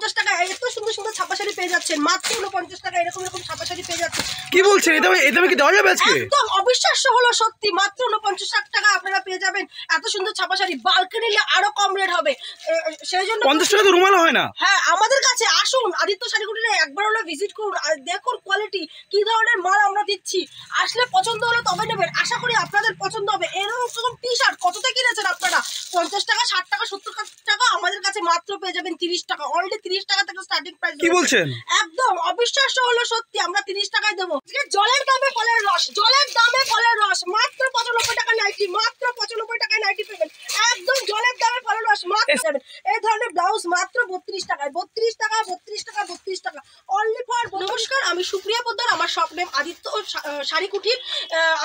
49 টাকায় এত সুন্দর সুন্দর ছাপা শাড়ি পেয়ে যাচ্ছেন, মাত্র 49 টাকায় এরকম এরকম ছাপা শাড়ি পেয়ে যাচ্ছেন। কি বলছেন, এটা কি দেওয়া যাবে আজকে? একদম অবিশ্বাস্য হলো সত্যি, মাত্র 49 টাকা আপনারা পেয়ে যাবেন এত সুন্দর ছাপা শাড়ি। বাল্কে নিলে আরো কম রেট হবে, সেই জন্য 50 টাকা তো রুমাল হয় না। হ্যাঁ, আমাদের কাছে আসুন, আদিত্য শাড়ি কুটিরে একবার হলো ভিজিট করুন আর দেখুন কোয়ালিটি কি ধরনের মাল আমরা দিচ্ছি। আসলে পছন্দ হলে তবে নেবেন, আশা করি আপনাদের পছন্দ হবে। এরকম টি শার্ট কততে কিনেছেন আপনারা? 50 টাকা, 60 টাকা, 70 টাকা, আমাদের কাছে মাত্র পেয়ে যাবেন 30 টাকা। অলরেডি 30 টাকা থেকে স্টার্টিং প্রাইস। কি বলছেন? একদম অবিশ্বাস্য হলো সত্যি, আমরা 30 টাকায় দেবো। জলের দামে ফলের রস, জলের দামে ফলের রস, মাত্র 95 টাকা নাইটি, মাত্র 95 টাকায় নাইটি পেবেন। একদম জলের দামে ফলের রস মাত্র দেবেন। এই ধরনের ব্লাউজ মাত্র 32 টাকায়, 32 টাকা, 32 টাকা, 32 টাকা অনলি ফর। নমস্কার, আমি সুপ্রিয়া পোদ্দার, আমার শপ নেম আদিত্য শাড়ি কুটির।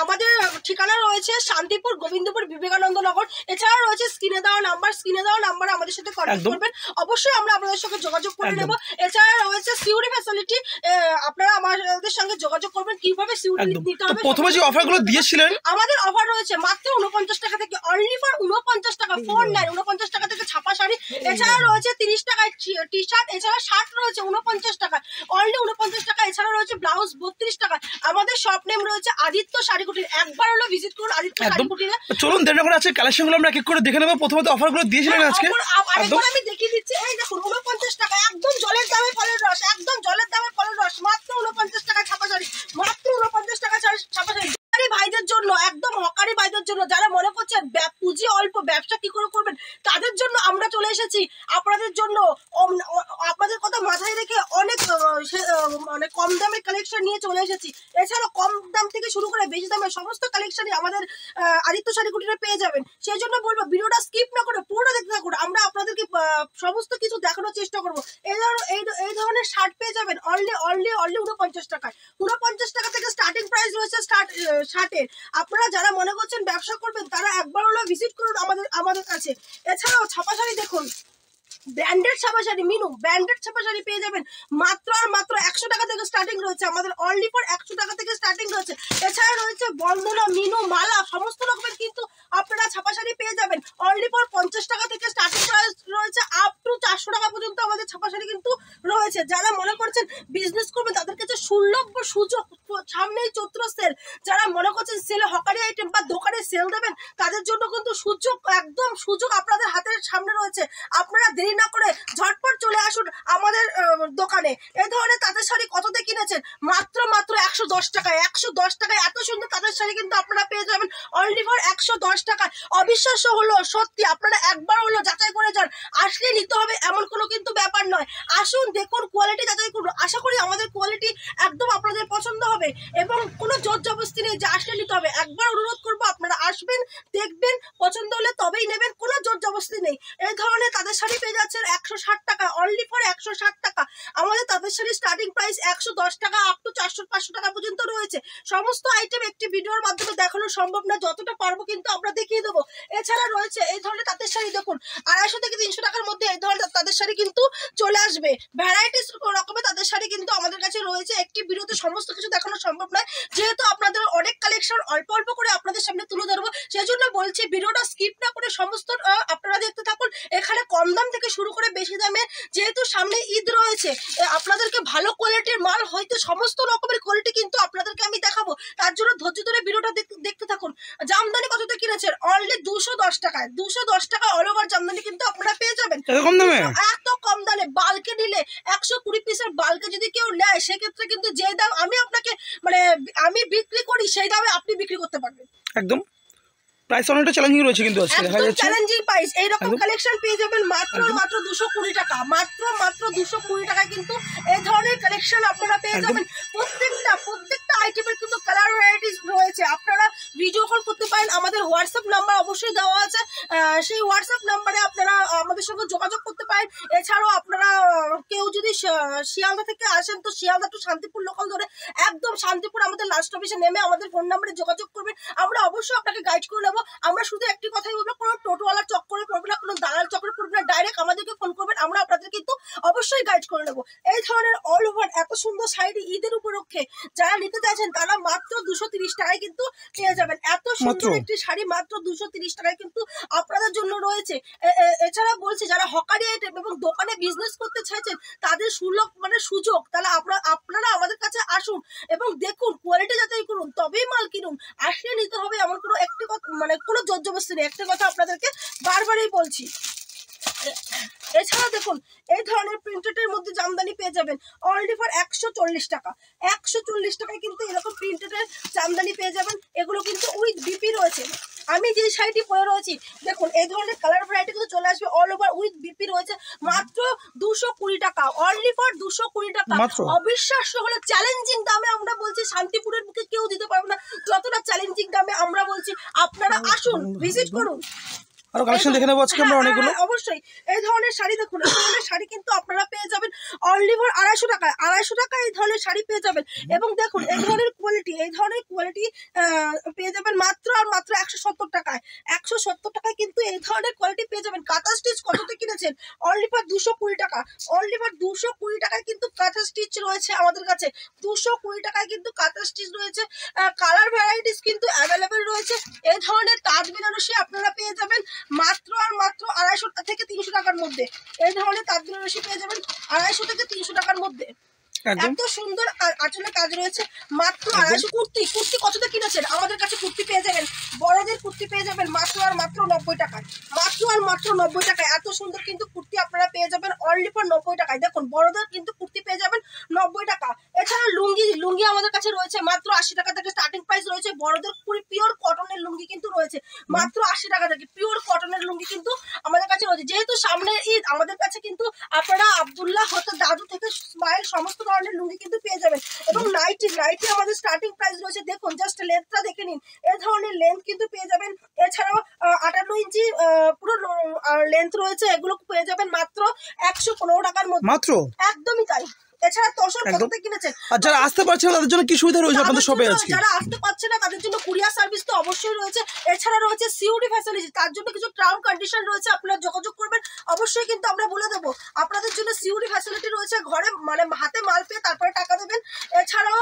আমাদের ঠিকানা রয়েছে শান্তিপুর, গোবিন্দপুর, বিবেকানন্দ নগর। এছাড়া রয়েছে স্ক্রিনে দেওয়া নাম্বারে আমাদের সাথে কন্ট্যাক্ট করবেন, অবশ্যই আমরা আপনাদের সঙ্গে যোগাযোগ করে নেব। এছাড়া রয়েছে সিউরি ফ্যাসিলিটি, আপনারা আমাদের সঙ্গে যোগাযোগ করবেন কিভাবে সিউরি নিতে হবে। প্রথমে যে অফারগুলো দিয়েছিলেন, আমাদের অফার রয়েছে মাত্র 49 টাকা থেকে, অনলি ফর 49 টাকা, 49 টাকা থেকে ছাপা শাড়ি। এছাড়া রয়েছে 30 টাকায় টি শার্ট, এছাড়া শার্ট রয়েছে 49 টাকা, অনলি 49 টাকা। এছাড়া রয়েছে ব্লাউজ 32 টাকা। আমাদের শপ নেম রয়েছে আদিত্য শাড়ি কুটির, একবার হলো ভিজিট করুন আদিত্য শাড়ি কুটিরে। চলুন দেরি না করে আজকে কালেকশনগুলো আমরা এক এক করে দেখে নেব। প্রথমে তো অফারগুলো দিয়েছিলেন আজকে, আরেকবার আমি দেখিয়ে দিচ্ছি। এই দেখুন 49 টাকা, একদম জলের দামে ফলের রস, একদম জলের দামে ফলের রস, মাত্র 49 টাকা ছাপা শাড়ি, মাত্র 49 টাকা ছাপা শাড়ি। ভাইদের জন্য, একদম হকারি ভাইদের জন্য, যারা মনে করছেন পুঁজি অল্প, ব্যবসা কি করে করবেন, তাদের জন্য আমরা চলে এসেছি। আপনাদের জন্য, আপনাদের কথা মাথায় রেখে অনেক মানে কম দামের কালেকশন নিয়ে চলে এসেছি। এছাড়াও কম দাম থেকে শুরু করে বেশি দামের সমস্ত কালেকশনই আমাদের আদিত্য শাড়ি কুটিরে পেয়ে যাবেন। সেই জন্য বলবো ভিডিওটা স্কিপ না করে পুরোটা দেখতে থাকুন, আমরা আপনাদেরকে সমস্ত কিছু দেখানোর চেষ্টা করবো। এই ধরনের শার্ট পেয়ে যাবেন অনলি 49 টাকায়। 49 টাকা থেকে স্টার্টিং প্রাইস রয়েছে শার্টের। আপনারা যারা মনে করছেন ব্যবসা করবেন, তারা একবার হলো ভিজিট করুন আমাদের কাছে। এছাড়াও ছাপা শাড়ি দেখুন, ব্র্যান্ডেড ছাপা শাড়ি, মিনু ব্র্যান্ডেড ছাপা শাড়ি পেয়ে যাবেন মাত্র 100 টাকা থেকে স্টার্টিং রয়েছে, আমাদের অনলি ফর 100 টাকা থেকে স্টার্টিং রয়েছে। এছাড়া রয়েছে বন্দনা, মিনু, মালা, সমস্ত রকমের কিন্তু আপনারা ছাপা শাড়ি পেয়ে যাবেন অনলি ফর 50 টাকা থেকে স্টার্টিং প্রাইস রয়েছে, আপ টু 400 টাকা পর্যন্ত আমাদের ছাপা শাড়ি কিন্তু রয়েছে। যারা মনে করছেন বিজনেস করবেন, তাদের কাছে সুলভ সুযোগ, সামনেই চৈত্র সেল। যারা মনে করছেন সেলে হকারি আইটেম বা দোকানে সেল দেবেন, তাদের জন্য কিন্তু সুযোগ, একদম সুযোগ আপনাদের হাতের সামনে রয়েছে। আপনারা দেরি না করে ঝটপট চলে আসুন আমাদের দোকানে। এই ধরনের তাঁতের শাড়ি কততে কিনেছেন? মাত্র 110 টাকায়, 110 টাকায় এত সুন্দর তাঁতের শাড়ি কিন্তু আপনারা পেয়ে যাবেন অনলি ফর 110 টাকায়। অবিশ্বাস্য হলো সত্যি, আপনারা একবার হলো যাচাই করে যান, আসলে নিতে হবে এমন কোনো কিন্তু ব্যাপার নয়। আসুন, দেখুন, কোয়ালিটি যাচাই করুন, আশা করি আমাদের কোয়ালিটি একদম আপনাদের পছন্দ হবে এবং কোনো জোর জবরদস্তি নেই যে আসলে নিতে হবে। একবার অনুরোধ করবো, আপনারা আসবেন, দেখবেন, পছন্দ হলে তবেই নেবেন, কোনো জোর জবরদস্তি নেই। এই ধরনের তাঁতের শাড়ি পেয়ে যাচ্ছেন 160 টাকা, অনলি ফর 160 টাকা। আমাদের তাঁতের শাড়ির স্টার্টিং প্রাইস 110 টাকা আপ টু 400-500 টাকা পর্যন্ত রয়েছে। সমস্ত আইটেম একটি ভিডিওর মাধ্যমে দেখানো সম্ভব না, যতটা পারবো কিন্তু আমরা দেখিয়ে দেবো। এছাড়া রয়েছে এই ধরনের তাঁতের শাড়ি দেখুন, 250 থেকে 300 টাকার মধ্যে এই ধরনের তাঁতের শাড়ি কিন্তু চলে আসবে। ভ্যারাইটিস রকমের তাঁতের শাড়ি কিন্তু আমাদের কাছে রয়েছে, একটি ভিডিওতে সমস্ত কিছু দেখানো সম্ভব নয়, যেহেতু আপনাদের অনেক কালেকশন অল্প অল্প করে আপনাদের সামনে তুলে ধরবো। সেই জন্য বলছি ভিডিওটা স্কিপ না করে সমস্ত আপনারা দেখতে থাকুন। এখানে কম দাম থেকে শুরু করে বেশি দামে, যেহেতু সামনে ঈদ রয়েছে, আপনাদেরকে ভালো কোয়ালিটির মাল, হয়তো সমস্ত রকমের কোয়ালিটি কিন্তু আপনাদেরকে আমি দেখাবো, তার জন্য ধৈর্য ধরে ভিডিওটা দেখতে থাকুন। জামদানি কততে কিনেছেন? অনলি 210 টাকায়, 210 টাকা অল ওভার জামদানি কিন্তু আপনারা পেয়ে যাবেন এত কম দামে। বাল্কে নিলে 120 পিসের বাল্কে যদি কেউ নেয়, সেক্ষেত্রে কিন্তু যে দাম আমি বিক্রি করি, সেই দামে আপনি বিক্রি করতে পারবেন। একদম প্রাইস অনেকটা চ্যালেঞ্জিং রয়েছে কিন্তু আজকে দেখা যাচ্ছে চ্যালেঞ্জিং প্রাইস। এই রকম কালেকশন পেয়ে যাবেন মাত্র 220 টাকা, মাত্র 220 টাকায় কিন্তু এই ধরনের কালেকশন আপনারা পেয়ে যাবেন। প্রত্যেকটা আইটেমের কিন্তু কালার ভ্যারাইটিস রয়েছে। আপনারা ভিডিও কল করতে পারেন, আমাদের হোয়াটসঅ্যাপ নাম্বার অবশ্যই দেওয়া আছে, সেই হোয়াটসঅ্যাপ নাম্বারে আপনারা আমাদের সঙ্গে যোগাযোগ করতে পারেন। এছাড়াও আপনারা কেউ যদি শিয়ালদা থেকে আসেন, তো শিয়ালদা টু শান্তিপুর লোকাল ধরে একদম শান্তিপুর আমাদের লাস্ট অফিসে নেমে আমাদের ফোন নাম্বারে যোগাযোগ করবেন, আমরা অবশ্যই আপনাকে গাইড করে নেবো। আমরা শুধু একটি কথাই বলবো, কোনো টোটোওয়ালার চক্করে পড়বে না, কোনো দালাল চক্করে পড়বে না, ডাইরেক্ট আমাদেরকে ফোন করবেন, আমরা আপনাদের কিন্তু অবশ্যই গাইড করে নেবো। এই ধরনের অল ওভার এত সুন্দর শাড়ি ঈদের উপলক্ষে যারা নিতে চাইছেন, তারা মাত্র 230 টাকায় কিন্তু পেয়ে যাবেন। এত সুন্দর একটি শাড়ি মাত্র 230 টাকায় কিন্তু আপনাদের জন্য রয়েছে। এছাড়া বলছি, যারা হকারি আইটেম এবং দোকানে বিজনেস করতে চাইছেন তাদের সুযোগ, তাহলে আপনারা আমাদের কাছে আসুন এবং দেখুন, কোয়ালিটি যাচাই করুন, তবেই মাল কিনুন। আসলে নিতে হবে এমন কোনো একটি কথা কোনো জোরজবরদস্তি নেই। একটা কথা আপনাদেরকে বারবারই বলছি। এছাড়া দেখুন, এই ধরনের প্রিন্টেডের মধ্যে জামদানি পেয়ে যাবেন অনলি ফর 140 টাকা। 140 টাকায় কিন্তু এরকম প্রিন্টেডের জামদানি পেয়ে যাবেন। এগুলো কিন্তু উইথ বিপি রয়েছে। আমি যে শাড়িটি পরে রয়েছি দেখুন, এই ধরনের কালার ভ্যারাইটি কিন্তু চলে আসবে অল ওভার উইথ বিপি রয়েছে মাত্র 220 টাকা, অনলি ফর 220 টাকা। অবিশ্বাস্য হলো চ্যালেঞ্জিং দামে আমরা বলছি, শান্তিপুরের বুকে কেউ দিতে পারবে না যতটা চ্যালেঞ্জিং দামে আমরা বলছি। আপনারা আসুন, ভিজিট করুন। আরো কালেকশন দেখে নেবো আজকে আমরা অনেকগুলো। অবশ্যই এই ধরনের শাড়ি দেখুন, এই ধরনের শাড়ি কিন্তু আপনারা পেয়ে যাবেন অনলি ফর 250 টাকায়। 250 টাকায় এই ধরনের শাড়ি পেয়ে যাবেন। এবং দেখুন এই ধরনের কোয়ালিটি পেয়ে যাবেন মাত্র আর মাত্র 170 টাকায়। 170 টাকায় কিন্তু এই ধরনের কোয়ালিটি পেয়ে যাবেন। কাঁথা স্টিচ কততে কিনেছেন? অনলি ফর 220 টাকা। অনলি ফর 220 টাকায় কিন্তু কাঁথা স্টিচ রয়েছে আমাদের কাছে। 220 টাকায় কিন্তু কাঁথা স্টিচ রয়েছে। কালার ভ্যারাইটিস কিন্তু অ্যাভেলেবেল রয়েছে। এই ধরনের তাঁত বেনারসি আপনারা পেয়ে যাবেন মাত্র আর মাত্র 250 থেকে 300 টাকার মধ্যে। এই ধরনের তাঁত বেনারসি পেয়ে যাবেন 250 থেকে 300 টাকার মধ্যে। এত সুন্দর আঁচলে কাজ রয়েছে মাত্র 250। কুর্তি কততে কিনেছেন? আমাদের কাছে কুর্তি পেয়ে যাবেন, বড়দের কুর্তি পেয়ে যাবেন মাত্র আর মাত্র 90 টাকায়। মাত্র আর মাত্র 90 টাকায় এত সুন্দর কিন্তু কুর্তি আপনারা পেয়ে যাবেন অনলি ফর 90 টাকায়। দেখুন, বড়দের কিন্তু কুর্তি পেয়ে যাবেন 90 টাকা। এছাড়া লুঙ্গি আমাদের কাছে রয়েছে মাত্র 80 টাকা থেকে স্টার্টিং প্রাইস রয়েছে। বড়দের পিওর কটনের লুঙ্গি কিন্তু রয়েছে মাত্র 80 টাকা থেকে। পিওর কটনের লুঙ্গি কিন্তু আমাদের কাছে রয়েছে। যেহেতু সামনে ঈদ, আমাদের কাছে কিন্তু আপনারা আব্দুল্লাহ হতে দাদু থেকে স্মাইল সমস্ত ধরনের লুঙ্গি কিন্তু পেয়ে যাবেন। এবং নাইটি আমাদের স্টার্টিং প্রাইস রয়েছে। দেখুন, জাস্ট লেন্থটা দেখে নিন, এই ধরনের লেন্থ কিন্তু পেয়ে যাবেন। এছাড়াও 58 ইঞ্চি পুরো লেন্থ রয়েছে, এগুলো পেয়ে যাবেন মাত্র 115 টাকার মধ্যে। মাত্র, একদমই তাই। এছাড়া তসর কততে কিনেছেন? আর যারা আসতে পারছে না তাদের জন্য কি সুবিধা রয়েছে আপনাদের শপে আজকে? যারা আসতে পারছে না তাদের জন্য কুরিয়ার সার্ভিস তো অবশ্যই রয়েছে। এছাড়া রয়েছে সিওডি ফ্যাসিলিটি, তার জন্য কিছু টার্ম কন্ডিশন রয়েছে, আপনারা যোগাযোগ করবেন অবশ্যই কিন্তু আমরা বলে দেবো। আপনাদের জন্য সিওডি ফ্যাসিলিটি রয়েছে, ঘরে হাতে মাল পেয়ে তারপরে টাকা দেবেন। এছাড়াও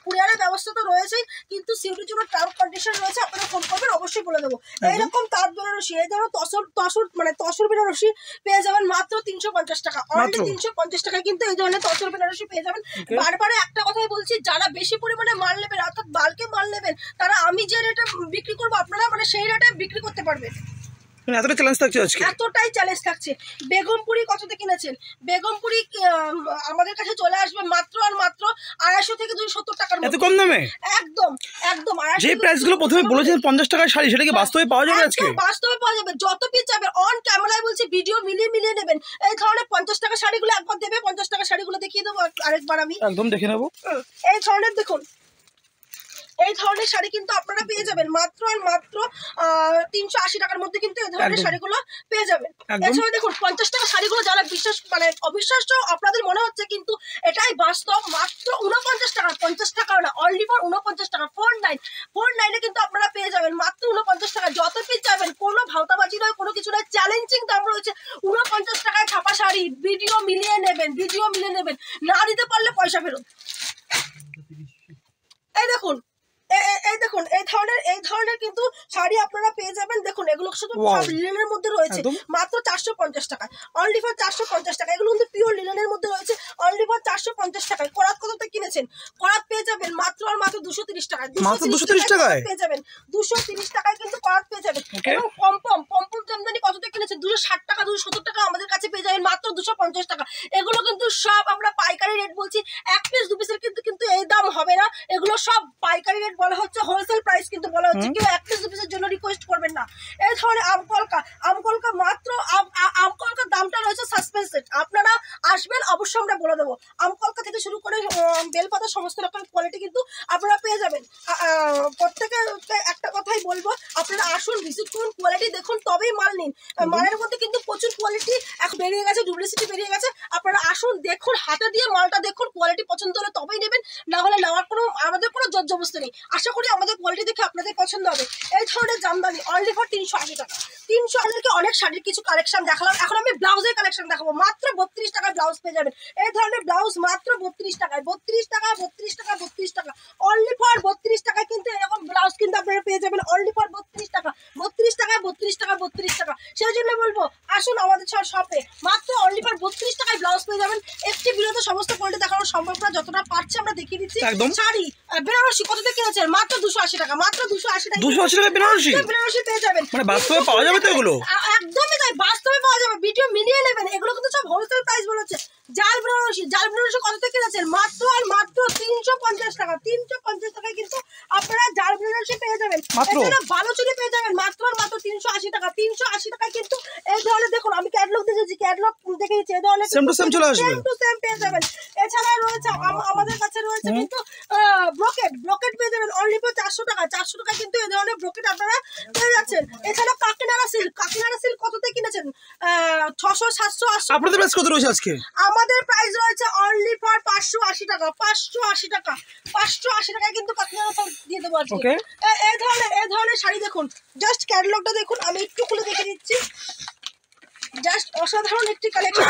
কুরিয়ারের ব্যবস্থা তো রয়েছেই, কিন্তু সিওডির জন্য টার্ম কন্ডিশন রয়েছে, আপনারা ফোন করবেন অবশ্যই বলে দেবো। এইরকম তাঁত বেনারসি, এই ধরো তসর বেনারসি পেয়ে যাবেন মাত্র 350 টাকা। অনলি 350 টাকায় কিন্তু এই ধরনের তসর বেনারসি পেয়ে যাবেন। বারবার একটা কথাই বলছি, যারা বেশি পরিমাণে মাল নেবেন অর্থাৎ বাল্কে মাল নেবেন, তারা আমি যে রেটে বিক্রি করবো আপনারা সেই রেটে বিক্রি করতে পারবেন। এতটা চ্যালেঞ্জ থাকছে আজকে, এতটাই চ্যালেঞ্জ থাকছে। বেগমপুরি কততে কিনেছেন? বেগমপুরি আমাদের কাছে চলে আসবে মাত্র আর মাত্র 250 থেকে 270 টাকার মধ্যে। এত কম দামে? একদম। যে প্রাইস গুলো প্রথমে বলেছেন 50 টাকার শাড়ি, সেটা কি বাস্তবে পাওয়া যাবে আজকে? বাস্তবে পাওয়া যাবে। যত পিস যাবে অন ক্যামেরায় বলছি, ভিডিও মিলিয়ে নেবেন। এই ধরনের 50 টাকা শাড়িগুলো একবার দেবে, 50 টাকা শাড়িগুলো দেখিয়ে দেবো আরেকবার আমি একদম দেখে নেবো। এই ধরনের দেখুন, এই ধরনের শাড়ি কিন্তু আপনারা পেয়ে যাবেন মাত্র আর মাত্র 380 টাকার মধ্যে কিন্তু এই ধরনের শাড়িগুলো পেয়ে যাবেন। এছাড়া দেখুন 50 টাকা শাড়িগুলো যারা অবিশ্বাস্য আপনাদের মনে হচ্ছে, কিন্তু এটাই বাস্তব। মাত্র 49 টাকা, 50 টাকা না, অনলি ফর 49 টাকা। 49 কিন্তু আপনারা পেয়ে যাবেন মাত্র 49 টাকা। যত পিস যাবেন, কোনো ভাওতাবাজি নয়, কোনো কিছু নয়, চ্যালেঞ্জিং দাম রয়েছে। 49 টাকায় ছাপা শাড়ি, ভিডিও মিলিয়ে নেবেন, না দিতে পারলে পয়সা ফেরত। এই দেখুন এই ধরনের কিন্তু শাড়ি আপনারা পেয়ে যাবেন। দেখুন, এগুলো শুধু লিনেনের মধ্যে রয়েছে মাত্র 450 টাকায়। অনলি ফর 450 টাকা। এগুলো কিন্তু পিওর লিনেনের মধ্যে রয়েছে অনলি ফর 450 টাকায়। করাত কততে কিনেছেন? করাত পেয়ে যাবেন মাত্র আর মাত্র 230 টাকায়। 230 টাকায় পেয়ে যাবেন। 230 টাকায় কিন্তু করাত পেয়ে যাবেন। এবং পম্পম জামদানি কততে কিনেছেন? 260 টাকা, 270 টাকা আমাদের কাছে পেয়ে যাবেন মাত্র 250 টাকা। এগুলো কিন্তু সব আমরা পাইকারি রেট বলছি। এক পিস দু পিসের কিন্তু এই দাম হবে না। এগুলো সব পাইকারি রেট বলা হচ্ছে, হোলসেল প্রাইস কিন্তু বলা হচ্ছে। কেউ এক পিস দু পিসের জন্য রিকোয়েস্ট করবেন না। এই ধরনের আমকলকা মাত্র আমকলকার দামটা রয়েছে সাসপেন্সেড। আপনারা আসবেন অবশ্যই আমরা বলে দেবো। আমকলকা থেকে শুরু করে বেলপাতা সমস্ত রকম কোয়ালিটি কিন্তু আপনারা পেয়ে যাবেন। প্রত্যেকে একটা কথাই বলবো, আপনারা আসুন, ভিজিট করুন, কোয়ালিটি দেখুন, তবেই মাল নিন। মালের মধ্যে কিন্তু প্রচুর কোয়ালিটি এখন বেরিয়ে গেছে, ডুপ্লিসিটি বেরিয়ে গেছে। আপনারা আসুন, দেখুন, হাতে দিয়ে মালটা দেখুন, কোয়ালিটি পছন্দ হলে তবেই নেবেন, না হলে নেওয়ার আমাদের কোনো জবরদস্তি নেই। আশা করি আমাদের কোয়ালিটি দেখে আপনাদের পছন্দ হবে। এই ধরনের জামদানি অনলি ফর 380 টাকা। 300 আমাদেরকে অনেক শাড়ির কিছু কালেকশন দেখালাম, এখন আমি ব্লাউজের কালেকশন দেখাবো। মাত্র 32 টাকায় ব্লাউজ পেয়ে যাবেন। এই ধরনের ব্লাউজ মাত্র 32 টাকায়, 32 টাকা, 32 টাকা, 32 টাকা, অনলি ফর 32 টাকায় কিন্তু এরকম ব্লাউজ কিন্তু আপনারা পেয়ে যাবেন অনলি ফর 32 টাকা, 32 টাকা, 32 টাকা, 32 টাকা। সেই জন্য বলবো আসুন আমাদের শপে, মাত্র অনলি ফর 32 টাকায় ব্লাউজ পেয়ে যাবেন। একটি ভিডিওতে সমস্ত কোয়ালিটি দেখানো সম্ভব না, যতটা পারছি আমরা দেখিয়ে দিচ্ছি। শাড়ি বেনারসি কত থেকে কিনেছেন? মাত্র 280 টাকা, মাত্র 280 টাকা, 280 টাকা বেনারসি পেয়ে যাবেন। মানে বাস্তবে পাওয়া যাবে তো এগুলো? একদমই তাই, বাস্তবে পাওয়া যাবে, ভিডিও মিলিয়ে নেবেন। এগুলো কিন্তু সব হোলসেল প্রাইস বলেছে। জাল বেনারসি কত থেকে কিনেছেন? মাত্র আর মাত্র 350 টাকা, 350 টাকায় কিন্তু আপনারা জাল বেনারসি পেয়ে যাবেন। এছাড়া ভালো চুড়ি পেয়ে যাবেন মাত্র আর মাত্র 380 টাকা, 380 টাকায় কিন্তু এই ধরনের দেখুন আমি ক্যাটালগ দেখেছি, ক্যাটালগ দেখিয়েছি, এই ধরনের সেম টু সেম চলে আসবে, সেম টু সেম পেয়ে যাবেন। এছাড়া রয়েছে আমাদের কাছে রয়েছে কিন্তু ব্রোকেট পেয়ে যাবেন অনলি ফর 400 টাকা, 400 টাকা কিন্তু এই ধরনের ব্রোকেট আপনারা পেয়ে যাচ্ছেন। এছাড়া কাকিনাড়া সিল্ক কত থেকে কিনেছেন? 600, 700, 800। আপনাদের প্রাইস কত রয়েছে আজকে? আমাদের প্রাইস রয়েছে অনলি ফর 580 টাকা, 580 টাকা, 580 টাকায় কিন্তু কাকিনাড়া সিল্ক দিয়ে দেবো আজকে। এই ধরনের শাড়ি দেখুন, জাস্ট ক্যাটালগটা দেখুন, আমি একটু খুলে দেখে দিচ্ছি। জাস্ট অসাধারণ একটি কালেকশন।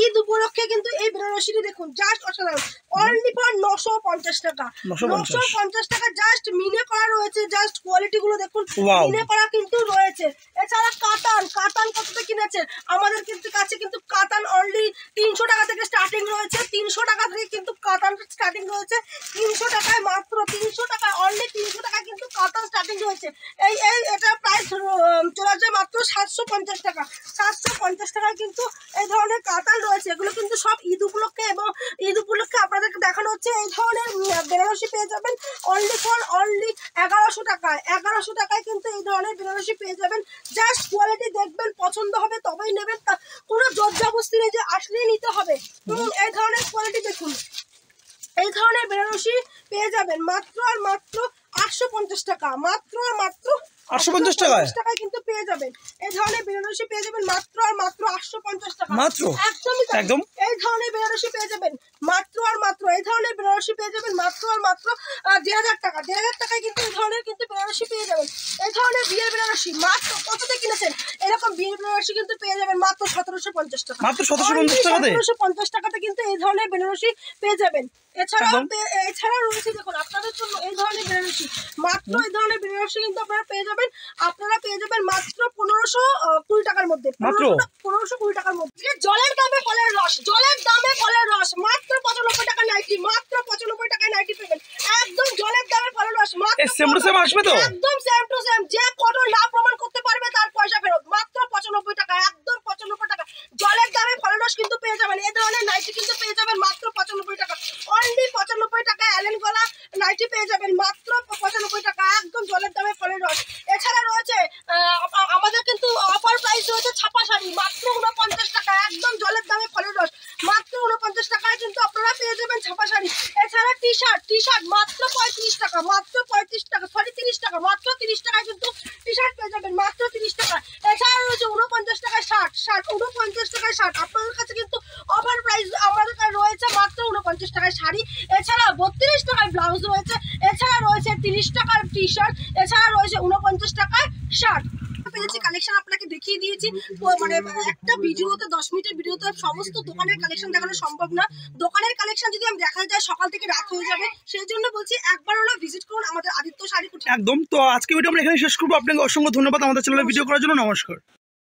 ঈদ উপলক্ষে কিন্তু এই বেনারসিটি দেখুন, জাস্ট অসাধারণ, অনলি ফর 950 টাকা, 950 টাকা। জাস্ট মিনে করা রয়েছে, জাস্ট কোয়ালিটি গুলো দেখুন, মিনে করা কিন্তু রয়েছে। এছাড়া কাতান কতটা কিনেছেন? আমাদের কিন্তু কাছে কিন্তু কাতান অনলি 300 টাকা থেকে স্টার্টিং রয়েছে, 300 টাকা থেকে কিন্তু কাতান স্টার্টিং রয়েছে, 300 টাকায়, মাত্র 300 টাকা, অনলি 300 টাকা কিন্তু কাতান স্টার্টিং রয়েছে। এটা প্রাইস চলে আসবে মাত্র 750 টাকা, 750 টাকায় কিন্তু এই ধরনের কাতান রয়েছে। এগুলো কিন্তু সব ঈদ উপলক্ষে, এবং ঈদ উপলক্ষে আপনাদেরকে দেখানো হচ্ছে। এই ধরনের বেনারসি পেয়ে যাবেন অনলি 1100 টাকায়, 1100 টাকায় কিন্তু এই ধরনের বেনারসি পেয়ে যাবেন। জাস্ট কোয়ালিটি দেখবেন, পছন্দ হবে তবেই নেবেন, কোনো জোরজবরদস্তি নেই যে আসলেই নিতে হবে। এই ধরনের কোয়ালিটি দেখুন, এই ধরনের বেনারসি পেয়ে যাবেন মাত্র আর মাত্র 850 টাকা, মাত্র আর মাত্র 850 টাকায় কিন্তু পেয়ে যাবেন। এই ধরনের বেনারসি পেয়ে যাবেন মাত্র আর মাত্র 850 টাকা, মাত্র, একদমই একদম। এই ধরনের বেনারসি পেয়ে যাবেন মাত্র আর মাত্র, এই ধরনের বেনারসি পেয়ে যাবেন মাত্র আর মাত্র 1000 টাকা, 1000 টাকায় কিন্তু এই ধরনের কিন্তু বেনারসি পেয়ে যাবেন। এই ধরনের বিয়ের বেনারসি মাত্র কততে কিনেছেন? এরকম বিয়ের বেনারসি কিন্তু পেয়ে যাবেন মাত্র 1750 টাকা, মাত্র 1750 টাকাতে, 1750 টাকাতে কিন্তু এই ধরনের বেনারসি পেয়ে যাবেন। এছাড়া রয়েছে দেখুন আপনাদের জন্য এই ধরনের বেনারসি, মাত্র এই ধরনের বেনারসি কিন্তু আপনারা পেয়ে যাবেন মাত্র 1520 টাকার মধ্যে, 1520 টাকার মধ্যে। জলের দামে ফলের রস, মাত্র 95 টাকা নাইটি, মাত্র 95 টাকায় নাইটি পাবেন, একদম জলের দামে ফলের রস, মাত্র সেম টু সেম আসবে তো, একদম সেম টু সেম। যে কোনো না প্রমাণ করতে পারবে তার পয়সা ফেরত, মাত্র 95 টাকা, একদম 95 টাকা। জলের দামে ফলের রস কিন্তু পেয়ে যাবেন, এই ধরনের নাইটি কিন্তু পেয়ে যাবেন মাত্র 95 টাকা, অনলি 95 টাকায় অ্যালেন গলা নাইটি পেয়ে যাবেন মাত্র 95 টাকা, একদম জলের দামে ফলের রস। এছাড়া রয়েছে আমাদের কিন্তু অফার প্রাইস রয়েছে ছাপা শাড়ি, মাত্র 49 টাকা, একদম জলের দামে ফলের রস, মাত্র 49 টাকায় কিন্তু আপনারা পেয়ে যাবেন ছাপা শাড়ি। এছাড়া টি শার্ট মাত্র 35 টাকা, মাত্র 35 টাকা, সরি 30 টাকা, মাত্র 30 টাকায় কিন্তু টি শার্ট পেয়ে যাবেন মাত্র 30 টাকা। এছাড়া রয়েছে 49 টাকায় শার্ট, 49 টাকায় শার্ট। আপনাদের কাছে কিন্তু অফার প্রাইস আমাদের কাছে রয়েছে মাত্র 49 টাকায় শাড়ি। এছাড়া 32 টাকায় ব্লাউজ রয়েছে, এছাড়া রয়েছে 30 টাকার টি শার্ট, এছাড়া রয়েছে 49 টাকায় শার্ট। পেয়েছি কালেকশন আপনাকে দেখিয়ে দিয়েছি, মানে একটা ভিডিওতে 10 মিনিটের ভিডিওতে সমস্ত দোকানের কালেকশন দেখানো সম্ভব না। দোকানের কালেকশন যদি আমি দেখা যায় সকাল থেকে রাত হয়ে যাবে, সেই জন্য বলছি একবার হলো ভিজিট করুন আমাদের আদিত্য শাড়ি কুঠি। একদম। তো আজকে ভিডিও আমরা এখানে শেষ করবো। আপনাকে অসংখ্য ধন্যবাদ আমাদের চ্যানেলে ভিডিও করার জন্য। নমস্কার।